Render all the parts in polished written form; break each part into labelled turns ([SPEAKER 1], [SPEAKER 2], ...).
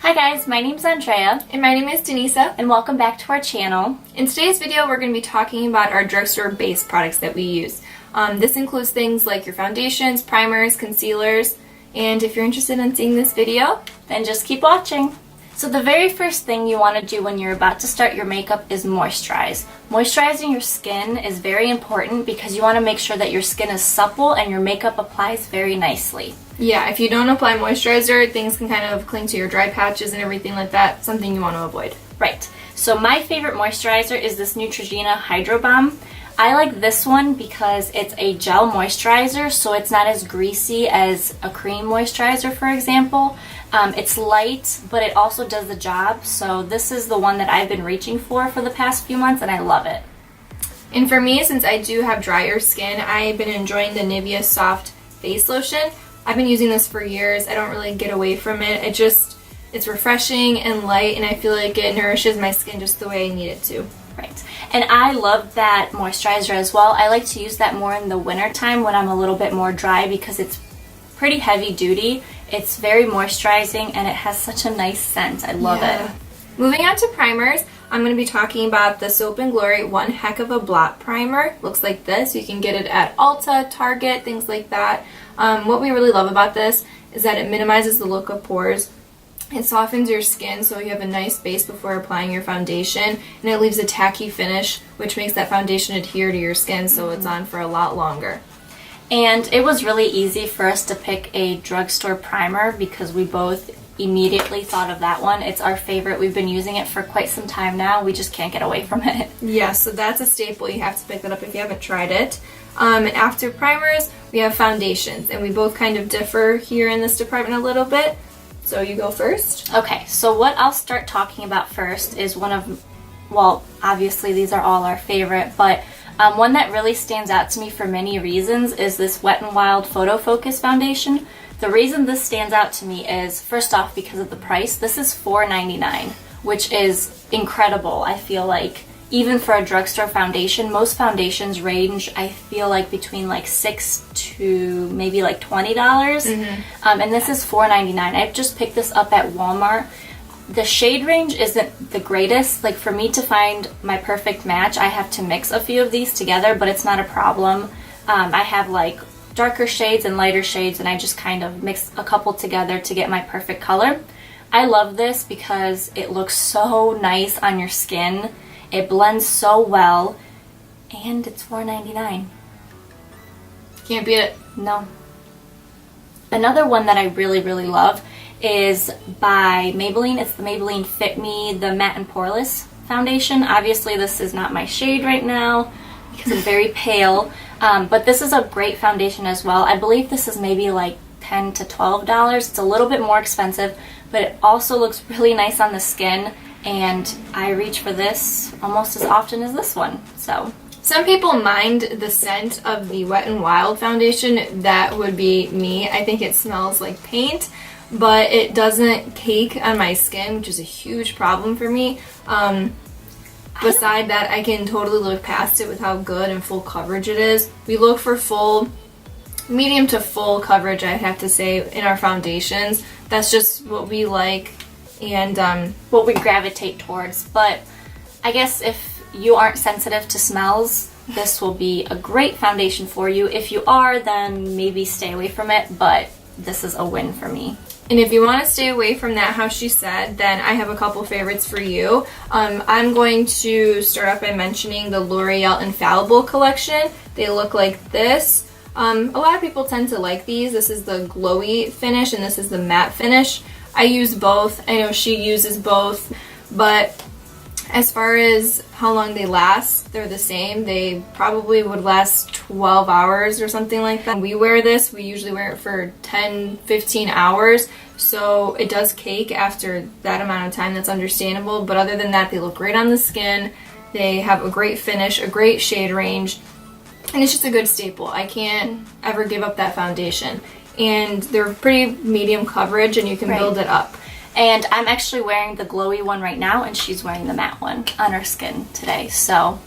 [SPEAKER 1] Hi guys, my name is Andrea.
[SPEAKER 2] And my name is Denisa.
[SPEAKER 1] And welcome back to our channel.
[SPEAKER 2] In today's video, we're going to be talking about our drugstore base products that we use. This includes things like your foundations, primers, concealers, and if you're interested in seeing this video,
[SPEAKER 1] then just keep watching. So the very first thing you want to do when you're about to start your makeup is moisturize. Moisturizing your skin is very important because you want to make sure that your skin is supple and your makeup applies very nicely.
[SPEAKER 2] Yeah, if you don't apply moisturizer, things can kind of cling to your dry patches and everything like that. Something you want to avoid.
[SPEAKER 1] Right. So my favorite moisturizer is this Neutrogena Hydro Balm. I like this one because it's a gel moisturizer, so it's not as greasy as a cream moisturizer, for example. It's light, but it also does the job. So this is the one that I've been reaching for the past few months, and I love it.
[SPEAKER 2] And for me, since I do have drier skin, I've been enjoying the Nivea Soft Face Lotion. I've been using this for years. I don't really get away from it. It's refreshing and light, and I feel like it nourishes my skin just the way I need it to.
[SPEAKER 1] Right. And I love that moisturizer as well. I like to use that more in the winter time when I'm a little bit more dry because it's pretty heavy duty. It's very moisturizing and it has such a nice scent. I love it.
[SPEAKER 2] Moving on to primers, I'm going to be talking about the Soap & Glory One Heck of a Blot Primer. Looks like this. You can get it at Ulta, Target, things like that. What we really love about this is that it minimizes the look of pores. It softens your skin so you have a nice base before applying your foundation, and it leaves a tacky finish, which makes that foundation adhere to your skin so it's on for a lot longer.
[SPEAKER 1] And it was really easy for us to pick a drugstore primer because we both immediately thought of that one. It's our favorite. We've been using it for quite some time now. We just can't get away from it.
[SPEAKER 2] Yeah, so that's a staple. You have to pick that up if you haven't tried it. And after primers, we have foundations, and we both kind of differ here in this department a little bit. So you go first.
[SPEAKER 1] Okay, so what I'll start talking about first is well, obviously these are all our favorite, but one that really stands out to me for many reasons is this Wet n Wild Photo Focus Foundation. The reason this stands out to me is, first off, because of the price. This is $4.99, which is incredible. I feel like even for a drugstore foundation, most foundations range, I feel like, between like $6 to maybe like $20. And this is $4.99. I've just picked this up at Walmart. The shade range isn't the greatest. Like, for me to find my perfect match, I have to mix a few of these together, but it's not a problem. I have like darker shades and lighter shades, and I just kind of mix a couple together to get my perfect color. I love this because it looks so nice on your skin. It blends so well, and it's $4.99.
[SPEAKER 2] Can't beat it.
[SPEAKER 1] No. Another one that I really, really love is by Maybelline. It's the Maybelline Fit Me, the Matte and Poreless Foundation. Obviously, this is not my shade right now because I'm very pale, but this is a great foundation as well. I believe this is maybe like $10 to $12. It's a little bit more expensive, but it also looks really nice on the skin. And I reach for this almost as often as this one. So
[SPEAKER 2] some people mind the scent of the Wet n Wild foundation. That would be me. I think it smells like paint, but it doesn't cake on my skin, which is a huge problem for me. Beside that, I can totally look past it with how good and full coverage it is. We look for medium to full coverage, I have to say, in our foundations. That's just what we like. And
[SPEAKER 1] what we gravitate towards. But I guess if you aren't sensitive to smells, this will be a great foundation for you. If you are, then maybe stay away from it, but this is a win for me.
[SPEAKER 2] And if you want to stay away from that, how she said, then I have a couple favorites for you. I'm going to start off by mentioning the L'Oreal Infallible collection. They look like this. A lot of people tend to like these. This is the glowy finish, and this is the matte finish. I use both. I know she uses both, but as far as how long they last, they're the same. They probably would last 12 hours or something like that. When we wear this, we usually wear it for 10, 15 hours, so it does cake after that amount of time. That's understandable, but other than that, they look great on the skin. They have a great finish, a great shade range, and it's just a good staple. I can't ever give up that foundation. And they're pretty medium coverage, and you can build it up.
[SPEAKER 1] And I'm actually wearing the glowy one right now, and she's wearing the matte one on her skin today. So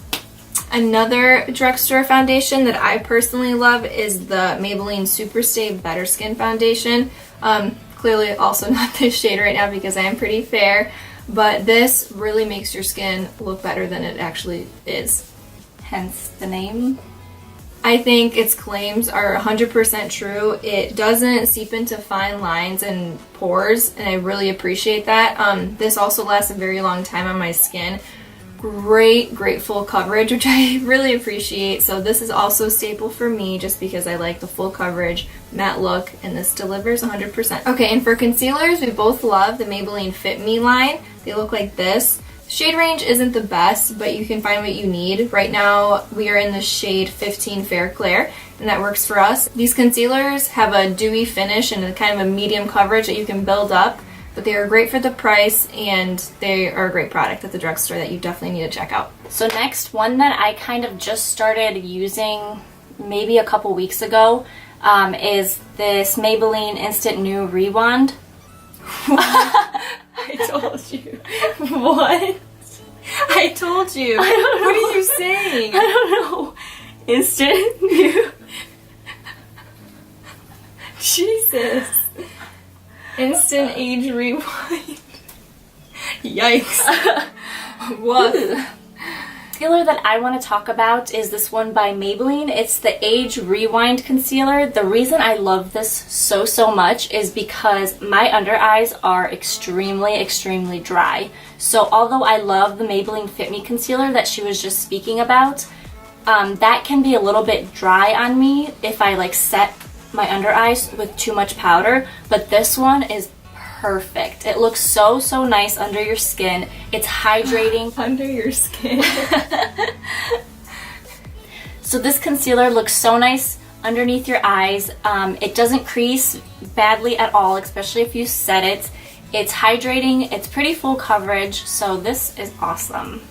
[SPEAKER 2] another drugstore foundation that I personally love is the Maybelline Superstay Better Skin Foundation. Clearly also not this shade right now because I am pretty fair, but this really makes your skin look better than it actually is.
[SPEAKER 1] Hence the name.
[SPEAKER 2] I think its claims are 100% true. It doesn't seep into fine lines and pores, and I really appreciate that. This also lasts a very long time on my skin. Great full coverage, which I really appreciate. So this is also a staple for me just because I like the full coverage matte look, and this delivers 100%. Okay, and for concealers, we both love the Maybelline Fit Me line. They look like this. Shade range isn't the best, but you can find what you need. Right now, we are in the shade 15 Fair Clair, and that works for us. These concealers have a dewy finish and a kind of a medium coverage that you can build up, but they are great for the price, and they are a great product at the drugstore that you definitely need to check out.
[SPEAKER 1] So next, one that I kind of just started using maybe a couple weeks ago is this Maybelline Instant New Rewind.
[SPEAKER 2] I told you. What? I told you.
[SPEAKER 1] I don't know.
[SPEAKER 2] What are you saying?
[SPEAKER 1] I don't know. Instant New.
[SPEAKER 2] Jesus. Instant age rewind. Yikes. What?
[SPEAKER 1] Concealer that I want to talk about is this one by Maybelline. It's the Age Rewind Concealer. The reason I love this so much is because my under eyes are extremely dry. So although I love the Maybelline Fit Me Concealer that she was just speaking about, that can be a little bit dry on me if I like set my under eyes with too much powder, but this one is perfect. It looks so nice under your skin. It's hydrating.
[SPEAKER 2] Under your skin.
[SPEAKER 1] So this concealer looks so nice underneath your eyes. It doesn't crease badly at all, especially if you set it. It's hydrating, it's pretty full coverage, so this is awesome.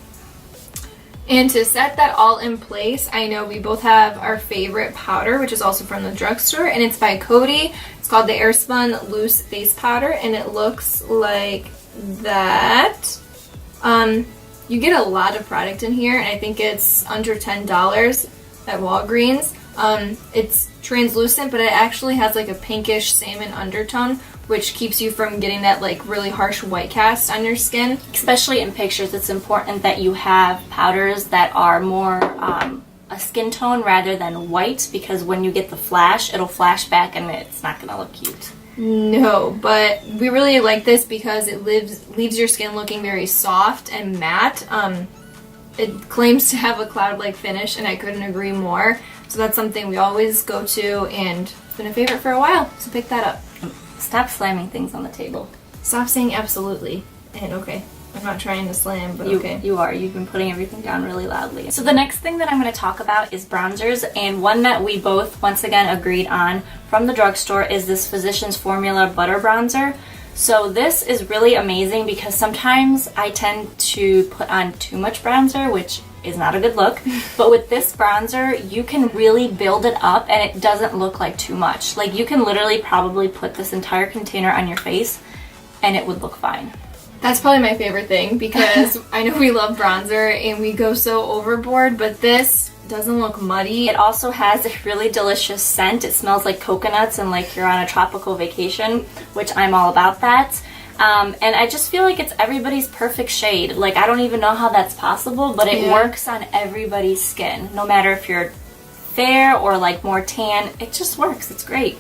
[SPEAKER 2] And to set that all in place, I know we both have our favorite powder, which is also from the drugstore, and it's by Coty. It's called the Airspun Loose Face Powder, and it looks like that. You get a lot of product in here, and I think it's under $10 at Walgreens. It's translucent, but it actually has like a pinkish salmon undertone, which keeps you from getting that like really harsh white cast on your skin.
[SPEAKER 1] Especially in pictures, it's important that you have powders that are more a skin tone rather than white, because when you get the flash, it'll flash back and it's not gonna look cute.
[SPEAKER 2] No, but we really like this because it leaves your skin looking very soft and matte. It claims to have a cloud-like finish, and I couldn't agree more. So that's something we always go to, and it's been a favorite for a while, so pick that up.
[SPEAKER 1] Stop slamming things on the table.
[SPEAKER 2] Stop saying absolutely. And okay, I'm not trying to slam, but okay.
[SPEAKER 1] You are. You've been putting everything down really loudly. So the next thing that I'm going to talk about is bronzers, and one that we both once again agreed on from the drugstore is this Physicians Formula Butter Bronzer. So this is really amazing because sometimes I tend to put on too much bronzer, which is not a good look. But with this bronzer, you can really build it up and it doesn't look like too much. Like you can literally probably put this entire container on your face and it would look fine.
[SPEAKER 2] That's probably my favorite thing because I know we love bronzer and we go so overboard, but this doesn't look muddy.
[SPEAKER 1] It also has a really delicious scent. It smells like coconuts and like you're on a tropical vacation, which I'm all about that. And I just feel like it's everybody's perfect shade. Like I don't even know how that's possible, but it works on everybody's skin. No matter if you're fair or like more tan, it just works. It's great.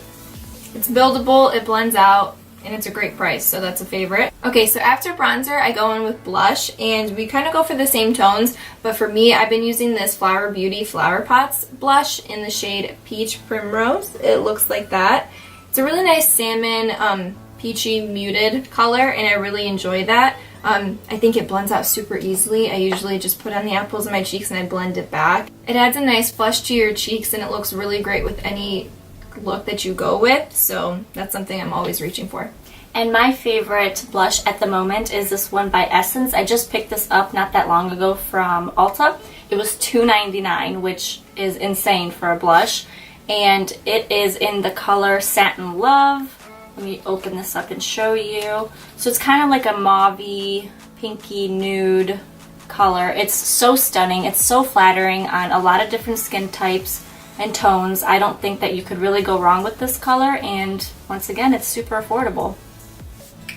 [SPEAKER 2] It's buildable, it blends out, and it's a great price, so that's a favorite. Okay, so after bronzer, I go in with blush, and we kind of go for the same tones, but for me, I've been using this Flower Beauty Flower Pots blush in the shade Peach Primrose. It looks like that. It's a really nice salmon, peachy muted color, and I really enjoy that. I think it blends out super easily. I usually just put on the apples of my cheeks and I blend it back. It adds a nice flush to your cheeks, and it looks really great with any look that you go with, so that's something I'm always reaching for.
[SPEAKER 1] And my favorite blush at the moment is this one by Essence. I just picked this up not that long ago from Ulta. It was $2.99, which is insane for a blush, and it is in the color Satin Love. Let me open this up and show you. So it's kind of like a mauve-y, pinky nude color. It's so stunning. It's so flattering on a lot of different skin types. and tones. I don't think that you could really go wrong with this color, and once again, it's super affordable.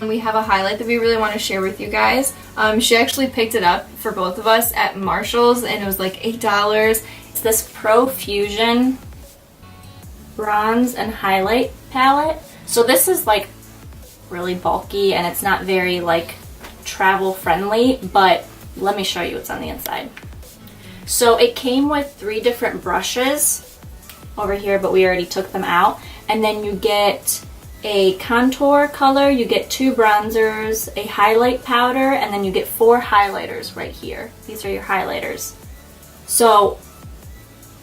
[SPEAKER 2] And we have a highlight that we really want to share with you guys. She actually picked it up for both of us at Marshall's, and it was like $8.
[SPEAKER 1] It's this Pro Fusion bronze and highlight palette. So this is like really bulky, and it's not very like travel friendly, but let me show you what's on the inside. So it came with 3 different brushes over here, but we already took them out. And then you get a contour color, you get 2 bronzers, a highlight powder, and then you get 4 highlighters right here. These are your highlighters. So,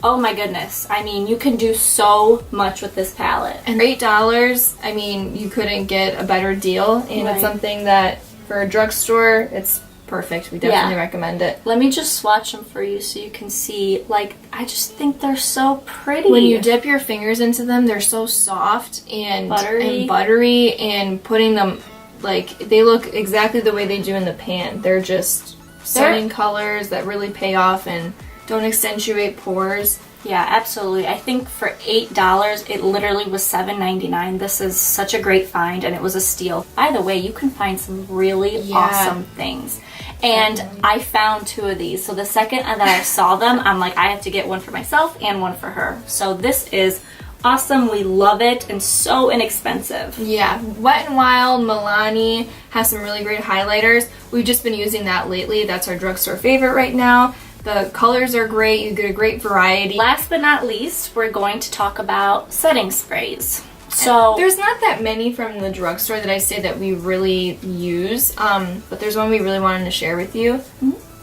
[SPEAKER 1] oh my goodness, I mean, you can do so much with this palette.
[SPEAKER 2] And for $8, I mean, you couldn't get a better deal, and
[SPEAKER 1] Right.
[SPEAKER 2] it's something that for a drugstore, it's perfect. We definitely recommend it.
[SPEAKER 1] Let me just swatch them for you so you can see. Like, I just think they're so pretty.
[SPEAKER 2] When you dip your fingers into them, they're so soft and buttery, and putting them, like, they look exactly the way they do in the pan. They're just stunning colors that really pay off and don't accentuate pores.
[SPEAKER 1] Yeah, absolutely. I think for $8, it literally was $7.99. This is such a great find, and it was a steal. By the way, you can find some really awesome things. And I found 2 of these. So the second that I saw them, I'm like, I have to get one for myself and one for her. So this is awesome. We love it, and so inexpensive.
[SPEAKER 2] Yeah, Wet n Wild Milani has some really great highlighters. We've just been using that lately. That's our drugstore favorite right now. The colors are great. You get a great variety.
[SPEAKER 1] Last but not least, we're going to talk about setting sprays. So
[SPEAKER 2] there's not that many from the drugstore that I say that we really use, but there's one we really wanted to share with you,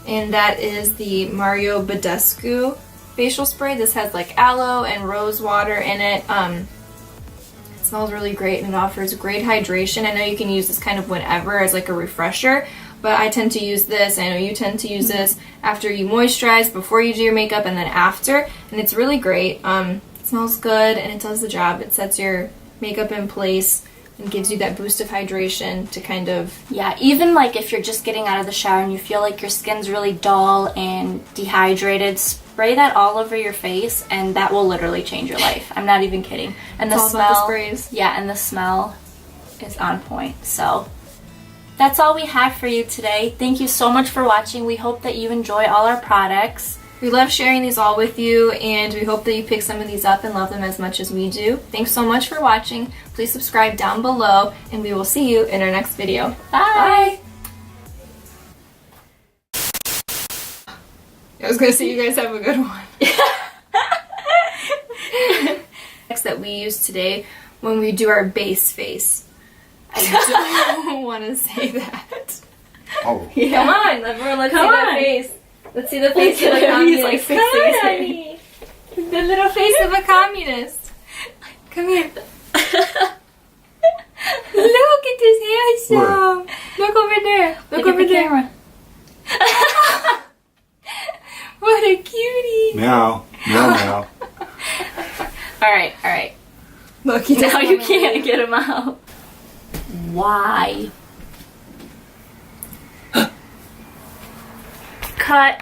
[SPEAKER 2] and that is the Mario Badescu facial spray. This has like aloe and rose water in it. It smells really great, and it offers great hydration. I know you can use this kind of whenever as like a refresher, but I tend to use this, I know you tend to use this after you moisturize, before you do your makeup, and then after, and it's really great. It smells good, and it does the job. It sets your makeup in place and gives you that boost of hydration to kind of...
[SPEAKER 1] Yeah, even like if you're just getting out of the shower and you feel like your skin's really dull and dehydrated, spray that all over your face, and that will literally change your life. I'm not even kidding. And
[SPEAKER 2] It's
[SPEAKER 1] the
[SPEAKER 2] all
[SPEAKER 1] smell,
[SPEAKER 2] about the sprays.
[SPEAKER 1] Yeah, and the smell is on point. So that's all we have for you today. Thank you so much for watching. We hope that you enjoy all our products.
[SPEAKER 2] We love sharing these all with you, and we hope that you pick some of these up and love them as much as we do. Thanks so much for watching. Please subscribe down below, and we will see you in our next video.
[SPEAKER 1] Bye!
[SPEAKER 2] I was going to say you guys have a good one. Next that we use today when we do our base face. I don't want to say that.
[SPEAKER 3] Oh.
[SPEAKER 1] Yeah.
[SPEAKER 2] Come on, everyone, let's
[SPEAKER 1] Come
[SPEAKER 2] see
[SPEAKER 1] on.
[SPEAKER 2] that face. Let's see the face of a communist.
[SPEAKER 1] He's like
[SPEAKER 2] Come on,
[SPEAKER 1] fixated.
[SPEAKER 2] honey. The little face of a communist. Come here. Look at this handsome. Look over there. Look over
[SPEAKER 1] at the
[SPEAKER 2] there.
[SPEAKER 1] camera.
[SPEAKER 2] What a cutie.
[SPEAKER 3] Meow. Meow meow.
[SPEAKER 1] Alright.
[SPEAKER 2] Look, he
[SPEAKER 1] Now you can't get him out. Why? Cut.